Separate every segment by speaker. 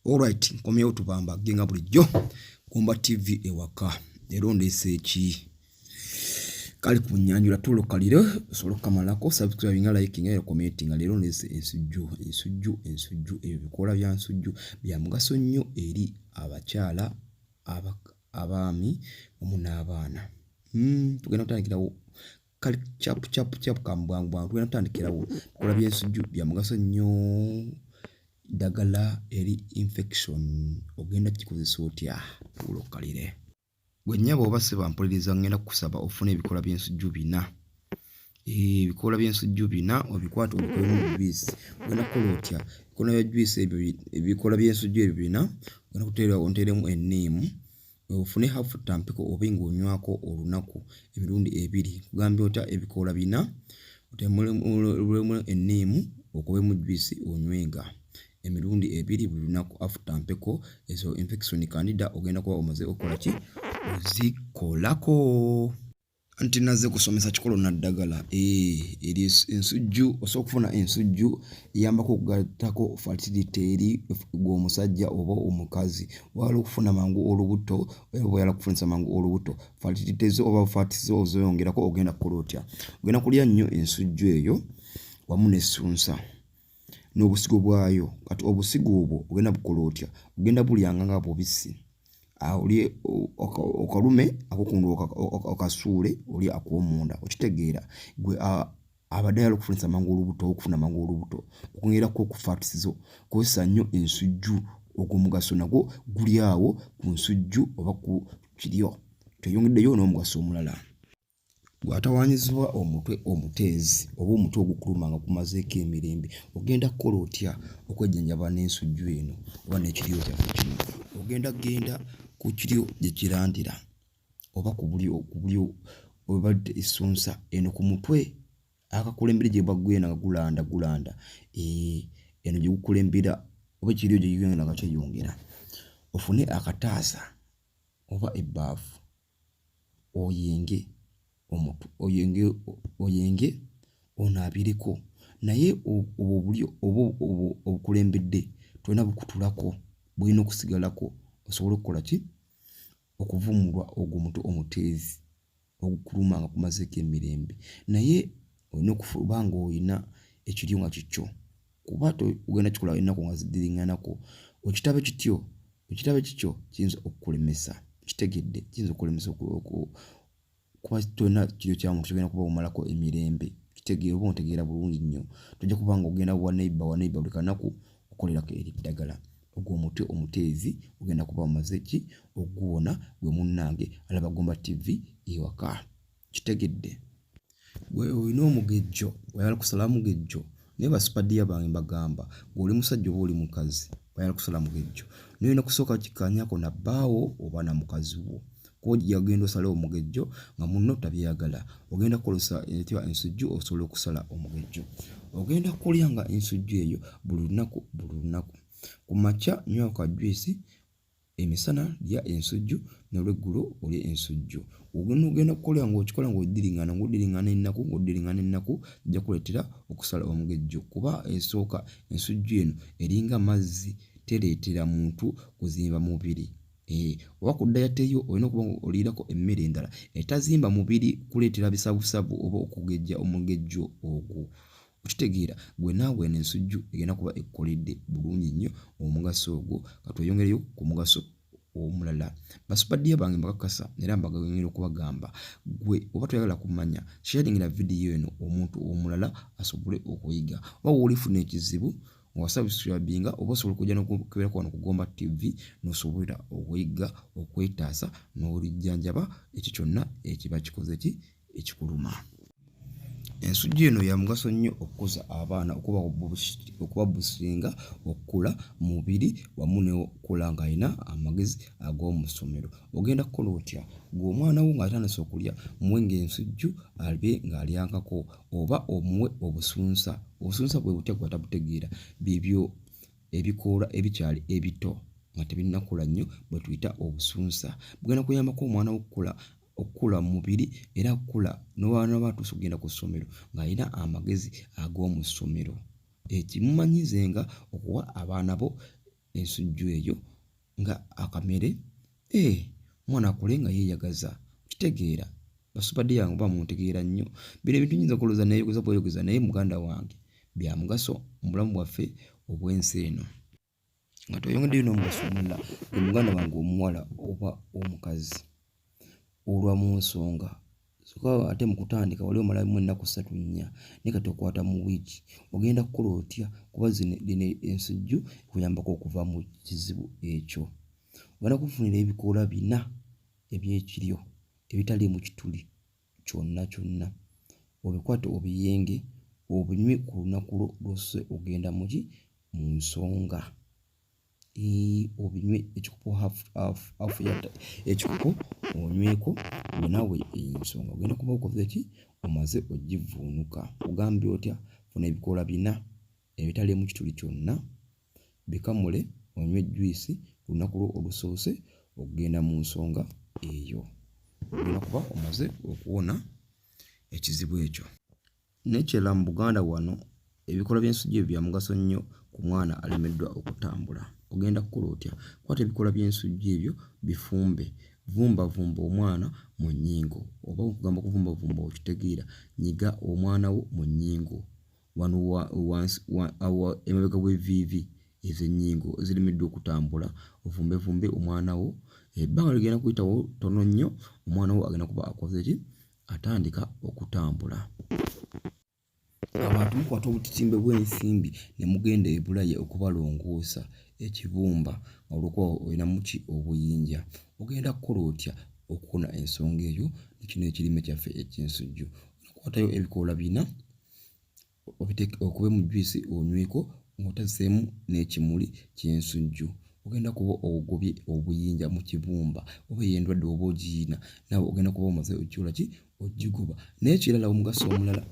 Speaker 1: Alright, nkomyewo tubamba genga bulijjo Kumba TV ewaka. Leero ndese ki kali ku nyanjula tulo kalire solo kamalako subscribe nga like nga commenting. Leero ndese esujju ebikola bya nsujju bya mugaso nnyo eri abakyala abaami wamu n'abaana. Tugenda kutandikirawo kali chap kambwangwa. Tugenda kutandikirawo bikola bya nsujju bya mugaso nnyo. Edagala eri infection ogenda kikozesa otya tulo kalire. Gwe nnyabo oba se bampuliriza ngenda kusaba ofune ebikola by'ensujju bina. Ebikola by'ensujju bina obikwata obikolemu juice. Ogenda kukola otya? Ebikola bya juice ebyo ebikola by'ensujju ebyo bina ogenda kuteera onteeremu enniimu. Ofune half tampeko oba ng'onywako olunaku emirundi 2. Kugambye otya ebikola bina oteemulemu enniimu okubemu juice onywenga emirundi 2 buli lunaku after mpeko ezo infection candida ogenda kuba omaze okola ki ozikolako. Anti naze kusomesa kikolo na ddagala eri ensujju osobola okufuna ensujju eyambako okugattako fertility eri gw'omusajja oba omukazi. Wala okufuna mangu olubuto oba yala kufunisa mangu olubuto fertility zo oba fats zo ozoyongerako ogenda kukola otya? Ogenda kulya nnyo ensujju eyo wamu n'essunsa n'obusigo bwayo. Kati obusigo obwo ogenda bukola otya? Ogenda bulyanga nga bubisi. Oli okalume akokundu okasuule oli akwomunda okitegeera gwe abadde yali okufunisa mangu olubuto okufuna mangu olubuto okwongerako ku fats zo kozesa nnyo ensujju. Ogwo mugaso nagwo guli awo ku nsujju oba ku kiryo. Tweyongeddeyo n'omugaso omulala. Gwatawaanyizibwa omutwe omuteezi oba omutwe ogukuluma nga kumazeeko emirembe ogenda kukola otya okwejjanjaba n'ensujju eno oba n'ekiryo kyaffe kino? Ogenda genda ku kiryo gye kirandira oba ku bulyo obadde essunsa eno ku mutwe akakulembere gye bagwena nga gulanda eno gye gukulembera oba ekiryo gye yongera nga kyeyongera. Ofune akataasa oba ebbaafu oyenge omutu oyenge onaabireko naye obwo bulyo obukulembedde tolina bukutulako bulina okusigalako osobole okukola ki okuvumulwa ogwo mutu omuteezi ogukuluma nga kumazeeko emirembe. Naye olina okufuba nga olina ekiryo nga kikyo kuba ogenda kikola ennaku nga ziddiringanako. Ekitabe kityo kiyinza okukulemesa kitegedde kiyinza okukulemesa kuba tolina kiryo kya muntu kyogenda kuba omalako emirembe kitegeera oba ontegeera bulungi nnyo. Tojja kuba nga ogenda wa neighbor buli kanaku okolerako eri ddagala. Ogwo omutwe omuteezi ogenda kuba omaze ki okuguwona gwe munnange alaba Kumba TV ewaka kitegedde. Gwe olina omugejjo oyagala kusala mugejjo naye basipadiya bange mbagamba ng'oli musajja oba oli mukazi oyagala kusala mugejjo naye olina kusooka kikkaanyako na bbaawo oba na mukazi wo. Yagenda osala omugejjo nga munno tabyeyagala ogenda kukozesa etya ensujju osobola okusala omugejjo. Ogenda kulya nga ensujju eyo buli lunaku. Ku makya nywa ka juice, emisana lya ensujju n'olweggulo olya ensujju. Ogenda kukola ng'okikola ng'oddiringana ennaku ojja kuleetera okusala omugejjo kuba esooka ensujju eno eringa mazzi tereetera muntu kuzimba mubiri. Oba ku diet eyo olina okuba oliirako emmere endala etazimba mubiri kuleetera bisabusabu oba okugejja omugejjo ogwo okitegeera. Gwe naawe n'ensujju egenda kuba ekkoledde bulungi nnyo omugaso ogwo. Katweyongereyo ku mugaso omulala. Basipadiya bange mbakakasa era mbaganyira okubagamba gwe oba toyagala kumanya sharingira vidiyo eno omuntu omulala asobole okuyiga. Oba woolifuna ekizibu wasubscribinga oba osobola okujja n'okubeerako wano ku Kumba TV n'osobola okuyiga okwetaasa n'olijjanjaba ekyo kyonna ekiba kikoze ki ekikuluma. Ensujju eno ya mugaso nnyo okukoza abaana okuba businga okukula mu mubiri wamu n'okukula ng'alina amagezi ag'omu ssomero. Ogenda kukola otya? Ng'omwana wo ng'atandise okulya muwe ng'ensujju alye ng'alyankako oba omuwe obusunsa. Obusunsa bwe butya gwe atabutegeera bibyo ebikoola ebikyali ebito nga tebinnakula nnyo bwe tuyita obusunsa. Bugenda kuyambako omwana wo okukula mu mubiri era okukula n'abaana batuusa okugenda ku ssomero ng'alina amagezi ag'omu ssomero. Ekimumanyizenga okuwa abaana bo ensujju eyo nga akamere omwana akule nga yeeyagaza kitegeera basubadde yange oba muntegeera nnyo bino ebintu nyinza okulowooza neeyogeza bweyogeza naye muganda wange bya mugaso mu bulamu bwaffe obw'ensi eno nga tweyongeddeyo n'omugaso omulala gwe muganda wange omuwala oba omukazi olwa mu nsonga soka ate mu kutandika wali omalamu ennaku 3-4 naye kati okwata mu wiiki ogenda kukola otya kuba zino ensujju kuyambako okuva mu kizibu ekyo ogenda kufunira ebikoola 4 ebyekiryo ebitali mu kituli kyonna obikwate obiyenge obinywe ku lunaku lw'osse ogenda mu nsonga obinywe ekikupo hafu ekikupo onyweko naawe ensonga ogenda kuba okoze ki omaze ogivuunuka ogambye otya funa ebikoola 4 ebitali mu kituli kyonna bikamule onywe juyisi olunaku lwo olusoose okugenda mu nsonga eyo ogenda kuba omaze okuwona ekizibu ekyo nekyera mu Buganda wano ebikoola by'ensujju ebyo bya mugaso nnyo ku mwana alemeddwa okutambula ogenda kukola otya kwata ebikoola by'ensujju ebyo bifumbe vumbavumba omwana mu nnyingo oba okugamba okuvumbavumba okitegeera nyiga omwana wo mu nnyingo wano emabega w'evviivi ez'ennyingo ezirimiddwa okutambula ovumbevumbe omwana wo ebbanga ligenda kuyitawo tono nnyo omwana wo agenda kuba akoze ki atandika okutambula abantu mukwata obutitimbe bw'ensimbi ne mugenda ebulaya okubalongoosa ekibumba olwokuba olinamu ki obuyinja ogenda kukola otya okuwona ensonga eyo nekino ekirime kyaffe eky'ensujju okwatayo ebikoola 4 okube mu juyisi onyweko ng'otazeemu n'ekimuli ky'ensujju ogenda kuba ogobye obuyinja mu kibumba oba ey'endwadde oba ogiyina naawe ogenda kuba omaze okikola ki ogigoba n'ekirala omugaso omulala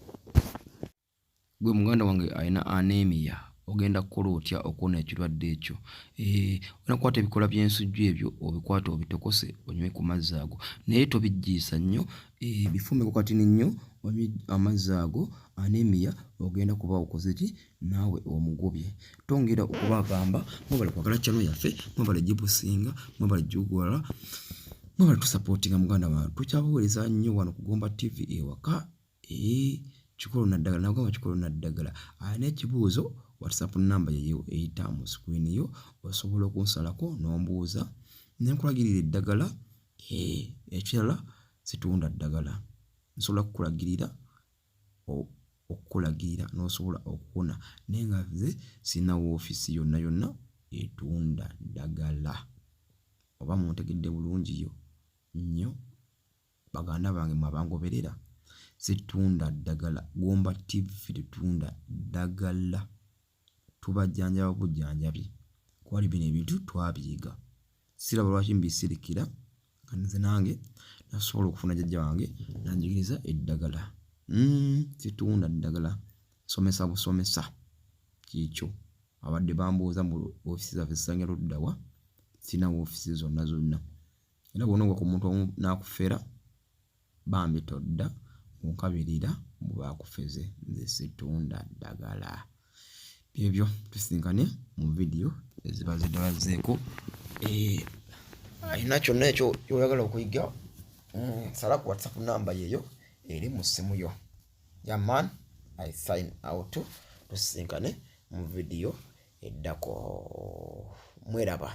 Speaker 1: gwe muganda wange alina anemia ogenda kukola otya okuwona ekirwadde ekyo ogenda kukwata ebikoola by'ensujju ebyo obikwate obitokose onywe ku mazzi ago naye tobijjiisa nnyo bifumbeko katini nnyo onywe amazzi ago anemia ogenda kuba okoze ki naawe omugobye tongera okubagamba mwebale kwagala channel yaffe mwebale gibusinga mwebale jugwala mwebale tusapootinga muganda wange tukyabaweereza nnyo wano ku Gomba TV ewaka kikolo naddagala nagamba kikolo naddagala alina ekibuuzo WhatsApp namba yeyo eyita mu screen yo osobola okunsalako n'ombuuza nenkulagirira eddagala ekirala situunda ddagala nsobola kukulagirira okukulagirira n'osobola okuwona naye nga nze sirina woofiisi yonna etunda ddagala oba muntegedde bulungi yo nnyo baganda bange mwabangoberera situunda ddagala Gomba TV tutunda ddagala tubajjanjaba bujjanjabi kwali bino ebintu twabiyiga siraba lwaki mbisirikira nga nze nange nasobola okufuna jjajja wange nanjigiriza eddagala situunda ddagala somesa busomesa kiikyo abadde bambuuza mu ofiisi zaffe zisanga luddawa sirina woofiisi zonna era bw'ona ogwa ku muntu omu n'akufera bambi todda munkabirira mubakufeze nze situunda ddagala byebyo tusinkane mu vidiyo eziba zidabazeeko alina kyonna ekyo kyoyagala okuyiga sala ku WhatsApp namba yeyo eri mu ssimu yo yaman I sign out tusinkane mu vidiyo eddako mweraba